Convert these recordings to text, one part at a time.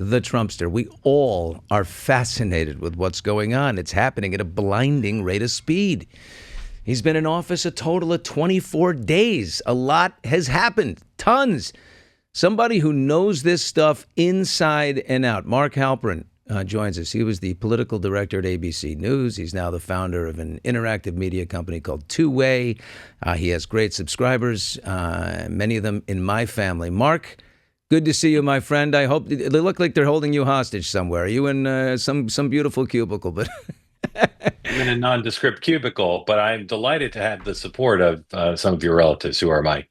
the Trumpster. We all are fascinated with what's going on. It's happening at a blinding rate of speed. He's been in office a total of 24 days. A lot has happened. Tons. Somebody who knows this stuff inside and out. Mark Halperin joins us. He was the political director at ABC News. He's now the founder of an interactive media company called Two-Way. He has great subscribers, many of them in my family. Mark, good to see you, my friend. I hope they look like they're holding you hostage somewhere. Are you in some beautiful cubicle? But I'm in a nondescript cubicle, but I'm delighted to have the support of some of your relatives who are my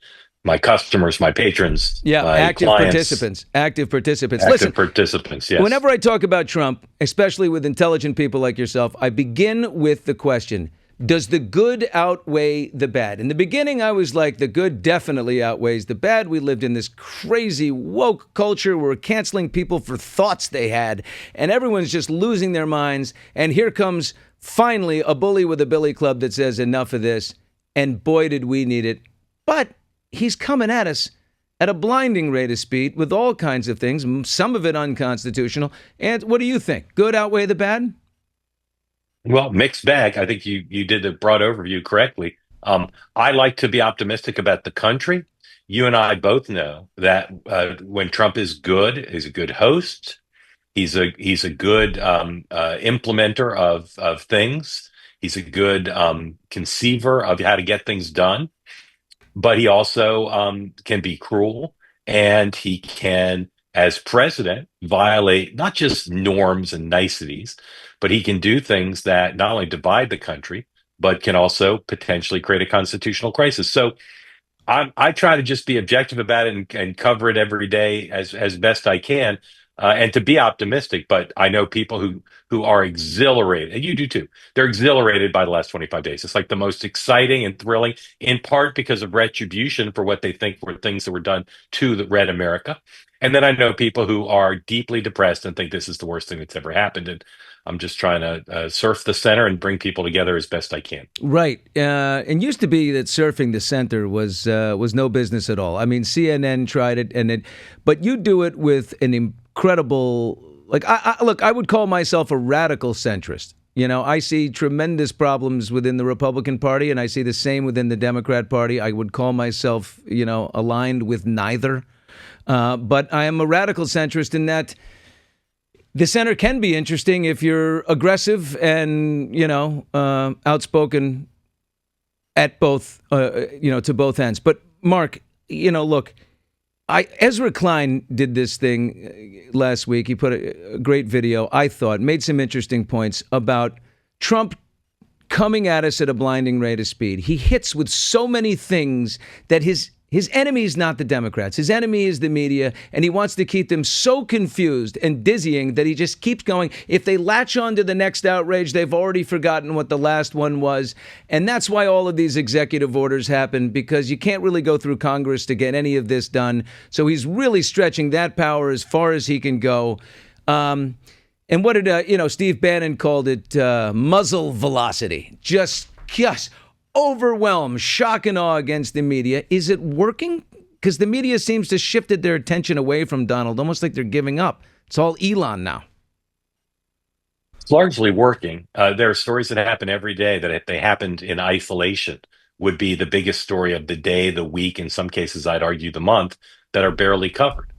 customers, my patrons, yeah, my active clients, participants. Active participants. Listen, active participants. Yes. whenever I talk about Trump, especially with intelligent people like yourself, I begin with the question, does the good outweigh the bad? In the beginning, I was like, the good definitely outweighs the bad. We lived in this crazy woke culture where we're canceling people for thoughts they had, and everyone's just losing their minds. And here comes, finally, a bully with a billy club that says enough of this. And boy, did we need it. But he's coming at us at a blinding rate of speed with all kinds of things, some of it unconstitutional. And what do you think? Good outweigh the bad? Well, mixed bag. I think you did the broad overview correctly. I like to be optimistic about the country. You and I both know that when Trump is good, he's a good host. He's a good implementer of things. He's a good conceiver of how to get things done. But he also can be cruel, and he can, as president, violate not just norms and niceties, but he can do things that not only divide the country, but can also potentially create a constitutional crisis. So I try to just be objective about it and cover it every day as best I can, and to be optimistic. But I know people who are exhilarated, and you do too. They're exhilarated by the last 25 days. It's like the most exciting and thrilling, in part because of retribution for what they think were things that were done to the red America. And then I know people who are deeply depressed and think this is the worst thing that's ever happened. And I'm just trying to surf the center and bring people together as best I can. Right. It used to be that surfing the center was no business at all. I mean, CNN tried it, but you do it with an incredible. Like, look, I would call myself a radical centrist. You know, I see tremendous problems within the Republican Party, and I see the same within the Democrat Party. I would call myself, aligned with neither. But I am a radical centrist in that the center can be interesting if you're aggressive and, outspoken at both, to both ends. But Mark, look, Ezra Klein did this thing last week. He put a great video, I thought, made some interesting points about Trump coming at us at a blinding rate of speed. He hits with so many things that his enemy is not the Democrats. His enemy is the media, and he wants to keep them so confused and dizzying that he just keeps going. If they latch on to the next outrage, they've already forgotten what the last one was. And that's why all of these executive orders happen, because you can't really go through Congress to get any of this done. So he's really stretching that power as far as he can go. And what did, Steve Bannon called it muzzle velocity. Just overwhelm, shock and awe against the media. Is it working? Because the media seems to have shifted their attention away from Donald, almost like they're giving up. It's all Elon now. It's largely working. There are stories that happen every day that if they happened in isolation would be the biggest story of the day, the week, in some cases, I'd argue the month, that are barely covered.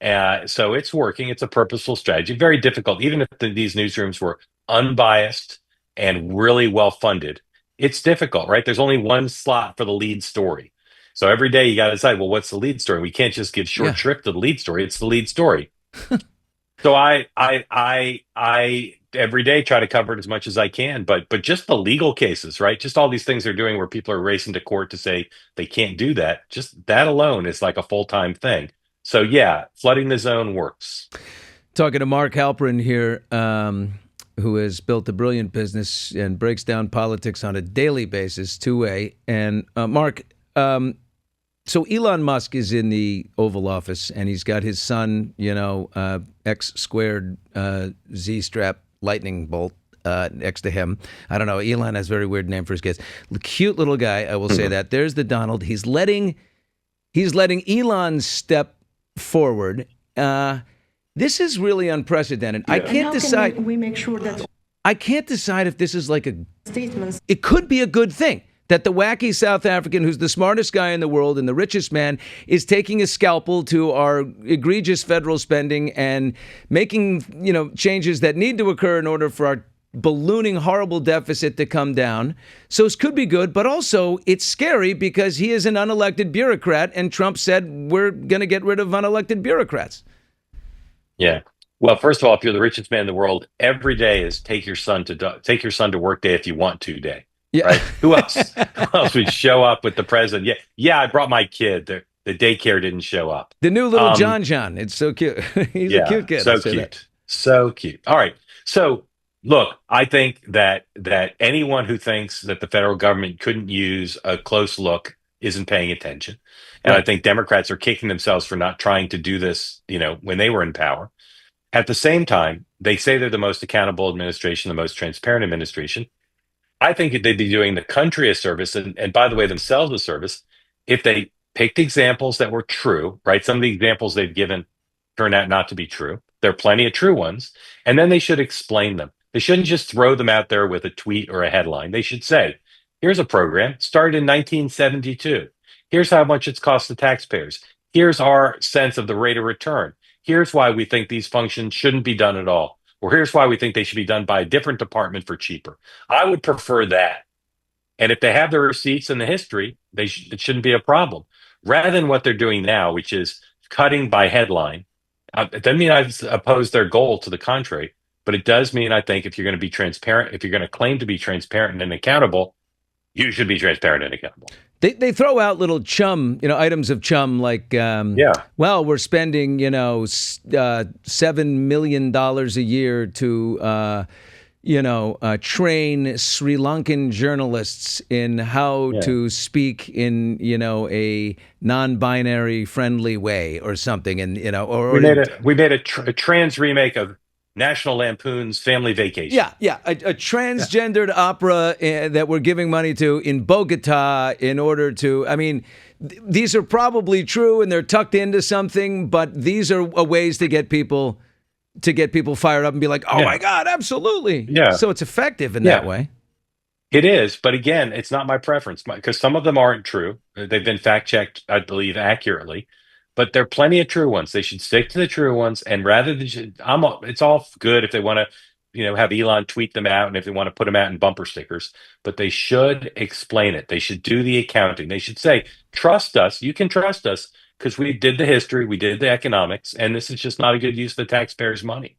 So it's working. It's a purposeful strategy. Very difficult. Even if these newsrooms were unbiased and really well funded, it's difficult, right? There's only one slot for the lead story. So every day you got to decide, well, what's the lead story? We can't just give short shrift to the lead story. It's the lead story. So I every day try to cover it as much as I can, but just the legal cases, right? Just all these things they're doing where people are racing to court to say they can't do that. Just that alone is like a full-time thing. So yeah, flooding the zone works. Talking to Mark Halperin here, who has built a brilliant business and breaks down politics on a daily basis, Two-Way. And Mark, so Elon Musk is in the Oval Office, and he's got his son, X squared Z strap lightning bolt next to him. I don't know. Elon has a very weird name for his kids. Cute little guy, I will say that. There's the Donald. He's letting Elon step forward. This is really unprecedented. I Yeah. And can't how can decide. we make sure that I can't decide if this is like a. statements It could be a good thing that the wacky South African, who's the smartest guy in the world and the richest man, is taking a scalpel to our egregious federal spending and making, changes that need to occur in order for our ballooning horrible deficit to come down. So it could be good, but also it's scary because he is an unelected bureaucrat, and Trump said we're going to get rid of unelected bureaucrats. Yeah. Well, first of all, if you're the richest man in the world, every day is take your son to work day if you want to day, Yeah. right? Who else? Who else would show up with the president? Yeah, yeah. I brought my kid. The daycare didn't show up. The new little Um, John. It's so cute. He's a yeah, cute kid. I'll so say that. cute, so cute. All right. So look, I think that anyone who thinks that the federal government couldn't use a close look isn't paying attention, and I Right. think Democrats are kicking themselves for not trying to do this. When they were in power. At the same time, they say they're the most accountable administration, the most transparent administration. I think they'd be doing the country a service, and by the way, themselves a service, if they picked examples that were true, right? Some of the examples they've given turn out not to be true. There are plenty of true ones, and then they should explain them. They shouldn't just throw them out there with a tweet or a headline. They should say, here's a program started in 1972. Here's how much it's cost the taxpayers. Here's our sense of the rate of return. Here's why we think these functions shouldn't be done at all. Or here's why we think they should be done by a different department for cheaper. I would prefer that. And if they have the receipts and the history, it shouldn't be a problem. Rather than what they're doing now, which is cutting by headline. It doesn't mean I oppose their goal, to the contrary, but it does mean I think if you're going to be transparent, if you're going to claim to be transparent and accountable, you should be transparent and accountable. They throw out little items of chum like, Yeah. well, we're spending, $7 million a year to, train Sri Lankan journalists in how Yeah. to speak in, a non-binary friendly way or something. And, We made a trans remake of National Lampoon's Family Vacation. yeah, a transgendered opera that we're giving money to in Bogota in order to. I mean, these are probably true and they're tucked into something, but these are ways to get people fired up and be like, oh Yeah. my God, absolutely. Yeah. So it's effective in Yeah. that way. It is, but again, it's not my preference because some of them aren't true. They've been fact checked, I believe, accurately, but there are plenty of true ones. They should stick to the true ones, and rather than it's all good if they want to, have Elon tweet them out, and if they want to put them out in bumper stickers, but they should explain it. They should do the accounting. They should say, "Trust us. You can trust us because we did the history, we did the economics, and this is just not a good use of the taxpayers' money."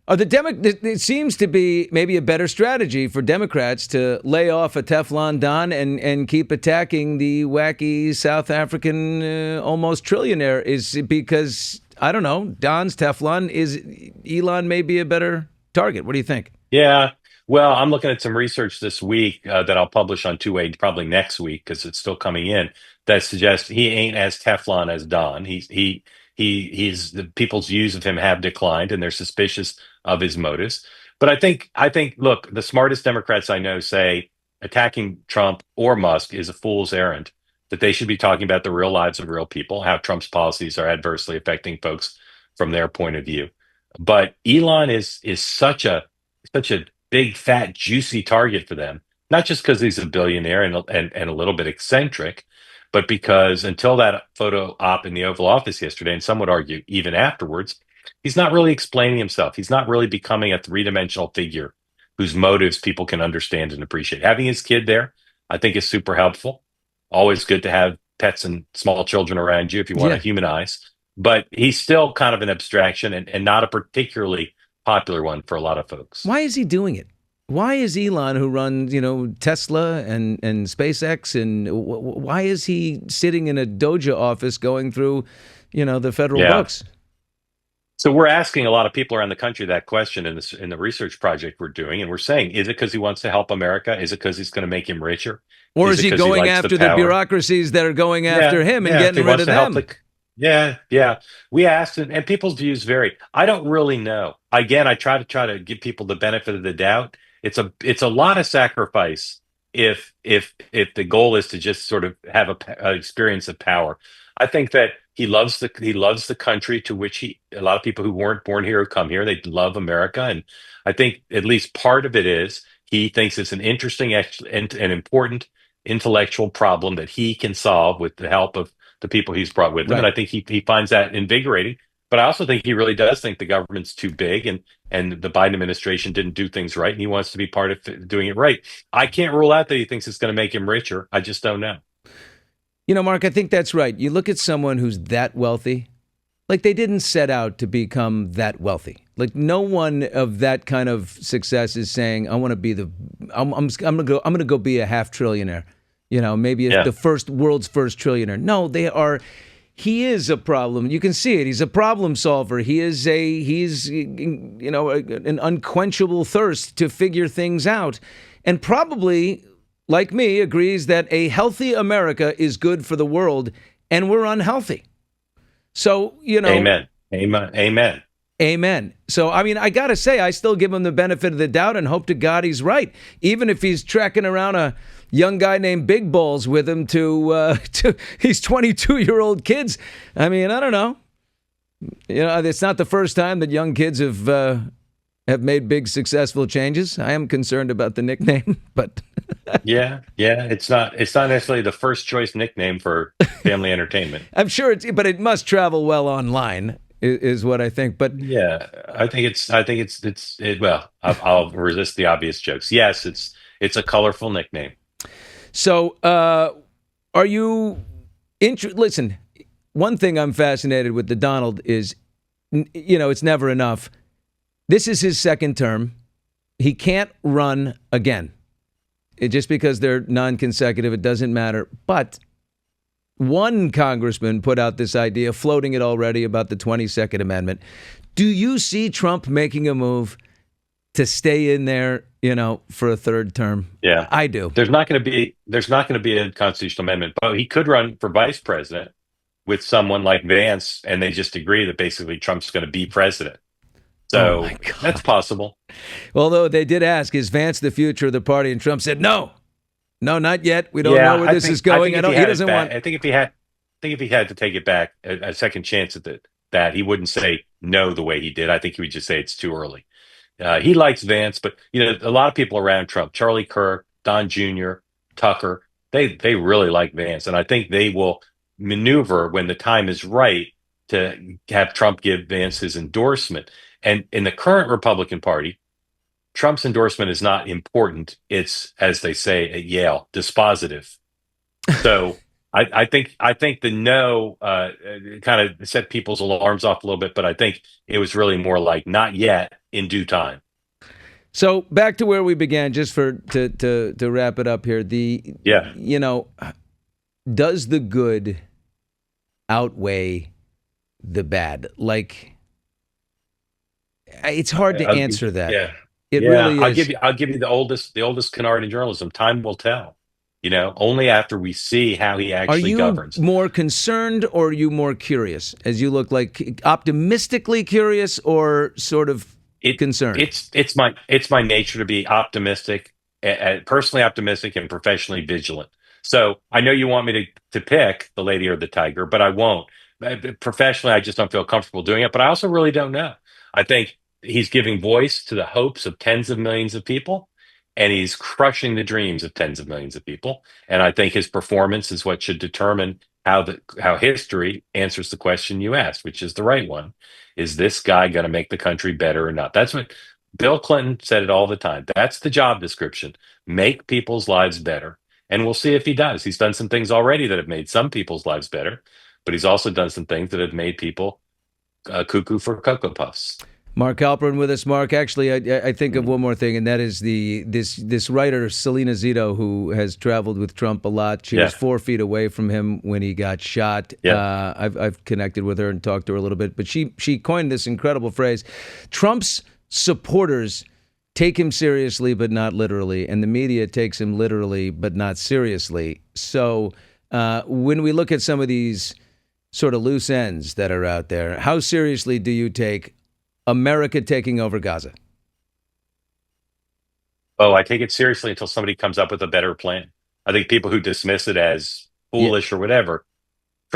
It seems to be maybe a better strategy for Democrats to lay off a Teflon Don and keep attacking the wacky South African almost trillionaire is because, I don't know, Don's Teflon is Elon may be a better target. What do you think? Yeah. Well, I'm looking at some research this week that I'll publish on 2A probably next week because it's still coming in that suggests he ain't as Teflon as Don. He's the people's views of him have declined and they're suspicious of his motives. But I think look, the smartest Democrats I know say attacking Trump or Musk is a fool's errand. That they should be talking about the real lives of real people, how Trump's policies are adversely affecting folks from their point of view. But Elon is such a big, fat, juicy target for them. Not just because he's a billionaire and a little bit eccentric, but because until that photo op in the Oval Office yesterday, and some would argue even afterwards, he's not really explaining himself. He's not really becoming a three-dimensional figure whose motives people can understand and appreciate. Having his kid there, I think, is super helpful. Always good to have pets and small children around you if you want Yeah. to humanize. But he's still kind of an abstraction and not a particularly popular one for a lot of folks. Why is he doing it? Why is Elon, who runs, Tesla and SpaceX, and why is he sitting in a Doja office going through, the federal Yeah. books? So we're asking a lot of people around the country that question in the research project we're doing, and we're saying, is it because he wants to help America? Is it because he's going to make him richer? Or is it he 'cause going likes after the power? bureaucracies that are going after him and if he getting rid wants of to help them? yeah, yeah. We asked, and people's views vary. I don't really know. Again, I try to give people the benefit of the doubt. It's a lot of sacrifice if the goal is to just sort of have a experience of power. I think that he loves the country to which he a lot of people who weren't born here come here. They love America, and I think at least part of it is he thinks it's an interesting and important intellectual problem that he can solve with the help of the people he's brought with him. And Right. I think he finds that invigorating. But I also think he really does think the government's too big, and the Biden administration didn't do things right, and he wants to be part of doing it right. I can't rule out that he thinks it's going to make him richer. I just don't know. Mark, I think that's right. You look at someone who's that wealthy, like they didn't set out to become that wealthy. Like no one of that kind of success is saying, "I want to be I'm gonna go be a half trillionaire." Maybe Yeah. the world's first trillionaire. No, they are. He is a problem. You can see it. He's a problem solver. He's an unquenchable thirst to figure things out, and probably, like me, agrees that a healthy America is good for the world, and we're unhealthy. So, Amen. Amen. Amen. amen. So, I mean, I got to say, I still give him the benefit of the doubt and hope to God he's right. Even if he's trekking around a young guy named Big Balls with him to he's 22-year-old kids. I mean, I don't know. It's not the first time that young kids have made big successful changes. I am concerned about the nickname, but Yeah, yeah. It's not necessarily the first choice nickname for family entertainment. I'm sure but it must travel well online is what I think. But Yeah, well, I'll resist the obvious jokes. Yes, it's a colorful nickname. so, are you listen, one thing I'm fascinated with the Donald is, it's never enough. This is his second term. He can't run again. Just because they're non-consecutive, it doesn't matter. But one congressman put out this idea, floating it already, about the 22nd Amendment. Do you see Trump making a move to stay in there, for a third term? Yeah. I do. There's not going to be a constitutional amendment, but he could run for vice president with someone like Vance, and they just agree that basically Trump's going to be president. Oh my So that's God. possible. Although they did ask, is Vance the future of the party? And Trump said, no, not yet. We don't know Yeah, where this is going. I think if he He had it doesn't back, want. I think if he had to take it back a second chance at that, he wouldn't say no the way he did. I think he would just say it's too early. He likes Vance, but a lot of people around Trump, Charlie Kirk, Don Jr., Tucker, they really like Vance, and I think they will maneuver when the time is right to have Trump give Vance his endorsement. And in the current Republican Party, Trump's endorsement is not important. It's, as they say at Yale, dispositive. So I think the no kind of set people's alarms off a little bit, but I think it was really more like not yet, in due time. So back to where we began, just to wrap it up here. Yeah. Does the good outweigh the bad? Like, it's hard to I'll, answer that. yeah. It Yeah. really I'll is. give you the oldest canard in journalism. Time will tell. Only after we see how he Are actually you governs. more concerned or are you more curious? As you look, like optimistically curious or sort of it concerned? it's my nature to be optimistic, personally optimistic and professionally vigilant. So I know you want me to pick the lady or the tiger, but I won't. Professionally, I just don't feel comfortable doing it. But I also really don't know. I think he's giving voice to the hopes of tens of millions of people, and he's crushing the dreams of tens of millions of people. And I think his performance is what should determine how history answers the question you asked, which is the right one. Is this guy going to make the country better or not? That's what Bill Clinton said it all the time. That's the job description. Make people's lives better. And we'll see if he does. He's done some things already that have made some people's lives better, but he's also done some things that have made people cuckoo for Cocoa Puffs. Mark Halperin with us. Mark, actually, I think of one more thing, and that is this writer Selena Zito, who has traveled with Trump a lot. She was Yeah. 4 feet away from him when he got shot. Yeah. I've connected with her and talked to her a little bit, but she coined this incredible phrase: Trump's supporters take him seriously but not literally, and the media takes him literally but not seriously. So when we look at some of these sort of loose ends that are out there, how seriously do you take America taking over Gaza? Oh, I take it seriously until somebody comes up with a better plan. I think people who dismiss it as Yeah. foolish or whatever,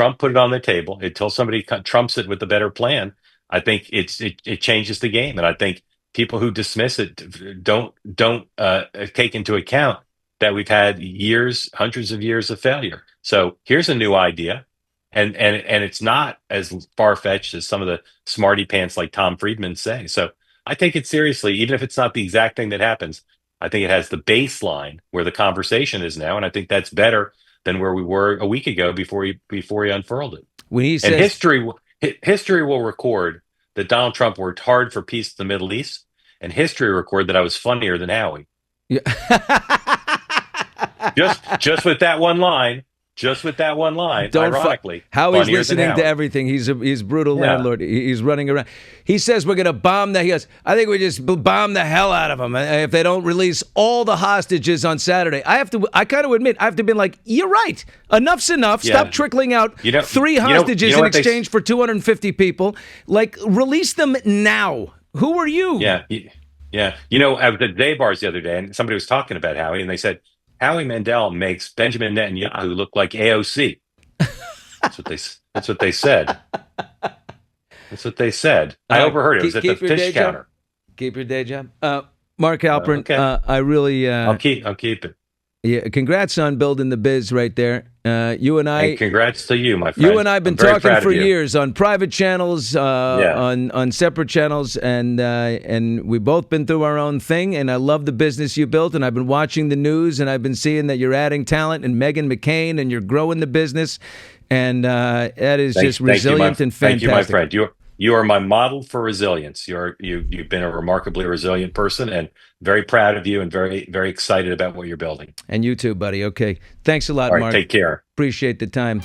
Trump put it on the table. Until somebody trumps it with a better plan, I think it changes the game. And I think people who dismiss it don't take into account that we've had years, hundreds of years of failure. So here's a new idea, and it's not as far fetched as some of the smarty pants like Tom Friedman say. So I take it seriously, even if it's not the exact thing that happens. I think it has the baseline where the conversation is now, and I think that's better than where we were a week ago before he unfurled it. When he And says, history will record that Donald Trump worked hard for peace in the Middle East, and history will record that I was funnier than Howie. yeah. Just with that one line. Just with that one line, ironically, how he's listening to everything. He's brutal landlord. He's running around. He says we're going to bomb the. He goes, I think we just bomb the hell out of them if they don't release all the hostages on Saturday. I kind of admit I have to be like, you're right. Enough's enough. Yeah. Stop trickling out 3 hostages in exchange for 250 people. Like, release them now. Who are you? Yeah. I was at Day Bars the other day, and somebody was talking about Howie, and they said, Howie Mandel makes Benjamin Netanyahu look like AOC. That's what they said. That's what they said. I overheard it. It was at the fish counter. Keep your day job. Mark Halperin, okay. I really... I'll keep it. Yeah, congrats on building the biz right there. You and I... Hey, congrats to you, my friend. You and I have been talking for years on private channels, on separate channels, and we've both been through our own thing, and I love the business you built, and I've been watching the news, and I've been seeing that you're adding talent, and Meghan McCain, and you're growing the business, and that is just resilient and fantastic. Thank you, my friend. You are my model for resilience. You've been a remarkably resilient person, and very proud of you, and very, very excited about what you're building. And you too, buddy. Okay. Thanks a lot, All right, Mark. take care. Appreciate the time.